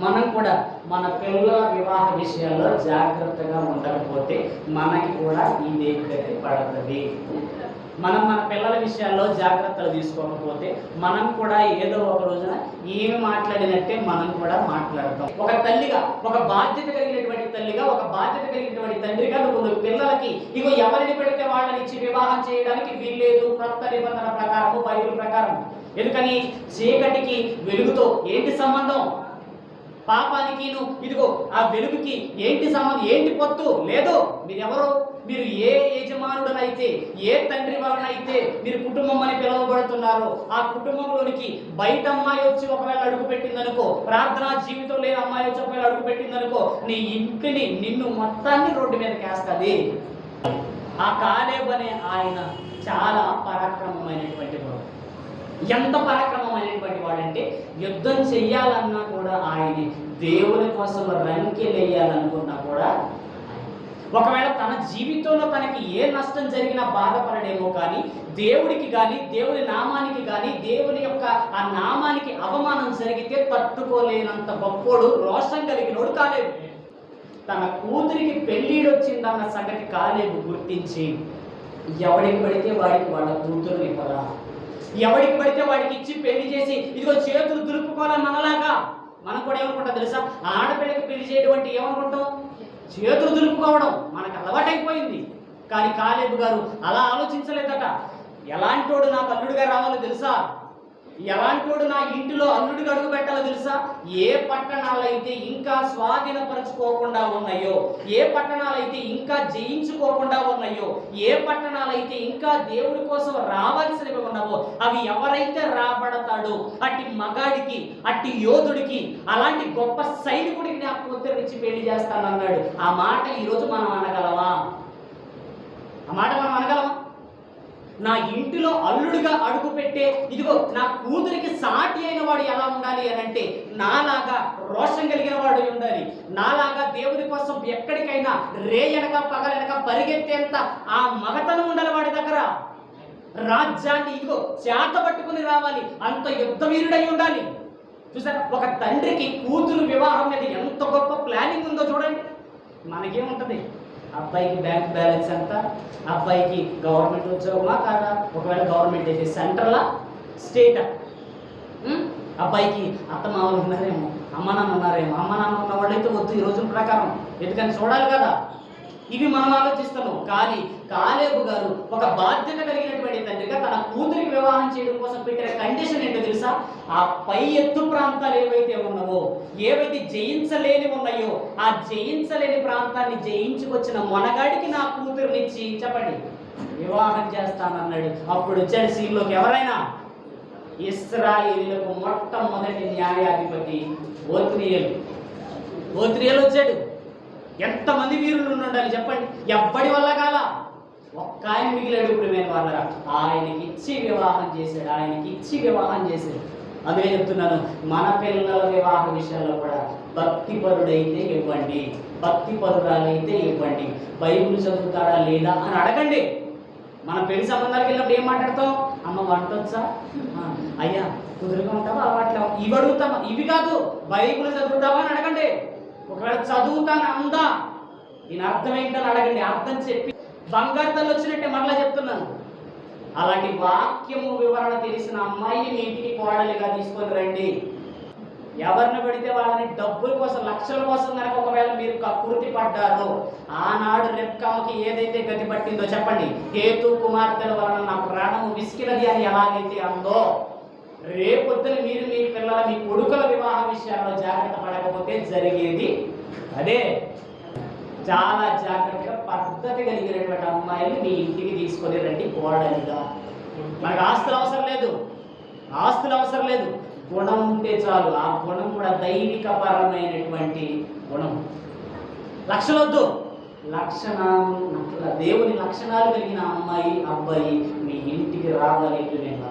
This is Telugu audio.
మనం కూడా మన పిల్లల వివాహ విషయాల్లో జాగ్రత్తగా ఉండకపోతే మనకి కూడా ఇదే గతి పడుతుంది. మనం మన పిల్లల విషయాల్లో జాగ్రత్తలు తీసుకోకపోతే మనం కూడా ఏదో ఒక రోజున ఏమి మాట్లాడినట్టే మనం కూడా మాట్లాడతాం. ఒక తల్లిగా, ఒక బాధ్యత కలిగినటువంటి తల్లిగా, ఒక బాధ్యత కలిగినటువంటి తండ్రిగా నువ్వు పిల్లలకి ఇగో ఎవరిని పెడితే వాళ్ళని ఇచ్చి వివాహం చేయడానికి వీల్లేదు కొత్త నిబంధన ప్రకారము, బైబిల్ ప్రకారం. ఎందుకని? చీకటికి వెలుగుతో ఏంటి సంబంధం? పాపానికి ఇదిగో ఆ వెలుగుకి ఏంటి సంబంధం? ఏంటి పొత్తు? లేదు. మీరెవరు? మీరు ఏ యజమానుడనైతే, ఏ తండ్రి వలనైతే మీరు కుటుంబం అని పిలువబడుతున్నారో ఆ కుటుంబంలోనికి బయట అమ్మాయి వచ్చి ఒకవేళ అడుగు పెట్టిందనుకో, ప్రార్థనా జీవితం లేని అమ్మాయి వచ్చి ఒకవేళ అడుగు పెట్టిందనుకో, నీ ఇంటిని నిన్ను మొత్తాన్ని రోడ్డు మీదకి వేస్తుంది. ఆ కాలేబు అనే ఆయన చాలా పరాక్రమమైనటువంటి వాడు. ఎంత పరాక్రమమైనటువంటి వాడంటే యుద్ధం చెయ్యాలన్నా కూడా ఆయన, దేవుని కోసం రంకెలేయాలనుకున్నా కూడా, ఒకవేళ తన జీవితంలో తనకి ఏ నష్టం జరిగినా బాధపడడేమో కానీ దేవుడికి కానీ, దేవుని నామానికి కానీ, దేవుని యొక్క ఆ నామానికి అవమానం జరిగితే తట్టుకోలేనంత గొప్పోడు, రోషం కలిగినోడు కాలేబు. తన కూతురికి పెళ్ళిడొచ్చిందన్న సంగతి కాలేబు గుర్తించి ఎవడికి పడితే వాడికి వాళ్ళ కూతురుని ఇవ్వరా, ఎవడికి పడితే వాడికి ఇచ్చి పెళ్లి చేసి ఇదిగో చేతులు దులుపుకోవాలని మనలాగా. మనం కూడా ఏమనుకుంటాం తెలుసా? ఆడపిల్లకి పెళ్లి చేయడం అంటే ఏమనుకుంటాం? చేతులు దులుపుకోవడం మనకు అలవాటైపోయింది. కానీ కాలేబు గారు అలా ఆలోచించలేదట. ఎలాంటోడు నాకు అల్లుడిగా రావాలో తెలుసా? ఎలాంటోడు నా ఇంటిలో అల్లుడిగా అడుగు పెట్టాలో తెలుసా? ఏ పట్టణాలైతే ఇంకా స్వాధీనపరచుకోకుండా ఉన్నాయో, ఏ పట్టణాలైతే ఇంకా జయించుకోకుండా ఉన్నాయో, ఏ పట్టణాలైతే ఇంకా దేవుడి కోసం రావాల్సినవి ఉన్నావో అవి ఎవరైతే రాబడతాడో అట్టి మగాడికి, అట్టి యోధుడికి, అలాంటి గొప్ప సైనికుడికి నా కూతురినిచ్చి పెళ్లి చేస్తానన్నాడు. ఆ మాట ఈరోజు మనం అనగలమా? ఆ మాట మనం అనగలమా? నా ఇంటిలో అల్లుడిగా అడుగు పెట్టే ఇదిగో నా కూతురికి సాటి అయిన వాడు ఎలా ఉండాలి అని అంటే, నాలాగా రోషం కలిగిన వాడు ఉండాలి. నాలాగా దేవుని కోసం ఎక్కడికైనా రేయనక పగలనక పరిగెత్తేంత ఆ మగతనం ఉండాలి వాడి దగ్గర. రాజ్యాన్ని ఇదిగో చేత పట్టుకుని రావాలి, అంత యుద్ధ వీరుడై ఉండాలి. చూసారా, ఒక తండ్రికి కూతురు వివాహం మీద ఎంత గొప్ప ప్లానింగ్ ఉందో చూడండి. మనకేముంటుంది? అబ్బాయికి బ్యాంక్ బ్యాలెన్స్ ఎంత, అబ్బాయికి గవర్నమెంట్ ఉద్యోగమా కాదా, ఒకవేళ గవర్నమెంట్ అయితే సెంట్రలా స్టేటా, అబ్బాయికి అత్తమామలు ఉన్నారేమో, అమ్మ నాన్న ఉన్నారేమో. అమ్మ నాన్న ఉన్న వాళ్ళైతే వద్దు ఈ రోజుల ప్రకారం, ఎందుకని చూడాలి కదా. ఇవి మనం ఆలోచిస్తున్నాం. కానీ కాలేబు గారు ఒక బాధ్యత కలిగినటువంటి తండ్రిగా తన కూతురికి వివాహం చేయడం కోసం పెట్టిన కండిషన్ ఏంటో తెలుసా? ఆ పై ఎత్తు ప్రాంతాలు ఏవైతే ఉన్నావో, ఏవైతే జయించలేని ఉన్నాయో, ఆ జయించలేని ప్రాంతాన్ని జయించుకొచ్చిన మొనగాడికి నా కూతురునిచ్చి చెప్పండి వివాహం చేస్తానన్నాడు. అప్పుడు వచ్చాడు సీన్లోకి ఎవరైనా? ఇశ్రాయేలీయులకు మొట్టమొదటి న్యాయాధిపతి ఓత్నియేలు వచ్చాడు. ఎంతమంది వీరులు ఉండాలి చెప్పండి? ఎవ్వడి వల్ల కాల, ఒక్క ఆయన మిగిలాడు. ఇప్పుడు మేము వాళ్ళ ఆయనకి ఇచ్చి వివాహం చేశాడు, ఆయనకి ఇచ్చి వివాహం చేశాడు. అదే చెప్తున్నాను, మన పిల్లల వివాహ విషయాల్లో కూడా భక్తిపరుడైతే ఇవ్వండి, భక్తిపరురాలైతే ఇవ్వండి. బైబిల్ చదువుతాడా లేదా అని అడగండి. మన పెళ్లి సంబంధాలకు వెళ్ళినప్పుడు ఏం మాట్లాడతాం? అమ్మ వంట వచ్చా, అయ్యా కుదురుగా ఉంటావా, అట్లా ఇవి అడుగుతామా? ఇవి కాదు, బైబిల్ చదువుతావా అని అడగండి. ఒకవేళ చదువుతాను అందా, దీని అర్థం ఏంటని అడగండి. అర్థం చెప్పి బంగారు తల్లి వచ్చినట్టే మరలా చెప్తున్నాను. అలాంటి వాక్యము వివరణ తెలిసిన అమ్మాయిని మీ ఇంటికి కోడలిగా తీసుకొని రండి. ఎవరిని పడితే వాళ్ళని డబ్బుల కోసం, లక్షల కోసం కనుక ఒకవేళ మీరు కకృతి పడ్డారో, ఆనాడు రెబ్కామకి ఏదైతే గతి పట్టిందో చెప్పండి, హేతు కుమార్తెల వలన నా ప్రాణము విసికినది అని ఎలాగైతే అందో, రేపొద్దున మీరు మీ పిల్లల, మీ కొడుకుల వివాహ విషయాల్లో జాగ్రత్త పడకపోతే జరిగేది అదే. చాలా జాగ్రత్తగా పద్ధతి కలిగినటువంటి అమ్మాయిని మీ ఇంటికి తీసుకొని రండి కోడలిగా. మనకు ఆస్తులు అవసరం లేదు, ఆస్తులు అవసరం లేదు, గుణం ఉంటే చాలు. ఆ గుణం కూడా దైవిక పరమైనటువంటి గుణం. లక్షలొద్దు, దేవుని లక్షణాలు కలిగిన అమ్మాయి, అబ్బాయి మీ ఇంటికి రావాలి. నేను